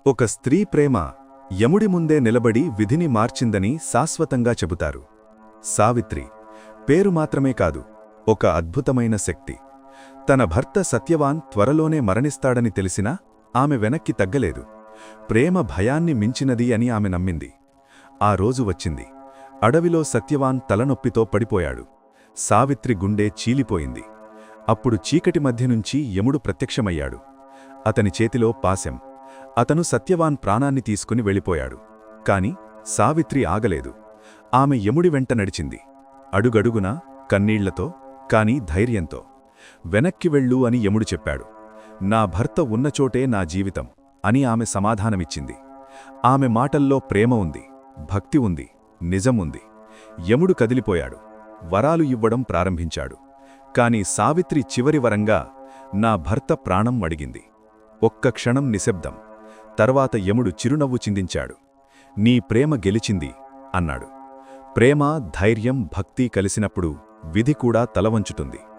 ఒక స్త్రీ ప్రేమ యముడి ముందే నిలబడి విధిని మార్చిందని శాశ్వతంగా చెబుతారు. సావిత్రి పేరు మాత్రమే కాదు, ఒక అద్భుతమైన శక్తి. తన భర్త సత్యవాన్ త్వరలోనే మరణిస్తాడని తెలిసినా ఆమె వెనక్కి తగ్గలేదు. ప్రేమ భయాన్ని మించినది అని ఆమె నమ్మింది. ఆ రోజు వచ్చింది. అడవిలో సత్యవాన్ తలనొప్పితో పడిపోయాడు. సావిత్రి గుండె చీలిపోయింది. అప్పుడు చీకటి మధ్యనుంచి యముడు ప్రత్యక్షమయ్యాడు. అతని చేతిలో పాశం. అతను సత్యవాన్ ప్రాణాన్ని తీసుకుని వెళ్ళిపోయాడు. కాని సావిత్రి ఆగలేదు. ఆమె యముడి వెంట నడిచింది. అడుగడుగునా కన్నీళ్లతో, కాని ధైర్యంతో. వెనక్కి వెళ్ళు అని యముడు చెప్పాడు. నా భర్త ఉన్నచోటే నా జీవితం అని ఆమె సమాధానమిచ్చింది. ఆమె మాటల్లో ప్రేమ ఉంది, భక్తి ఉంది, నిజముంది. యముడు కదిలిపోయాడు. వరాలు ఇవ్వడం ప్రారంభించాడు. కాని సావిత్రి చివరి వరంగా నా భర్త ప్రాణం అడిగింది. ఒక్క క్షణం నిశ్శబ్దం. తర్వాత యముడు చిరునవ్వు చిందించాడు. నీ ప్రేమ గెలిచింది అన్నాడు. ప్రేమ, ధైర్యం, భక్తి కలిసినప్పుడు విధి కూడా తలవంచుతుంది.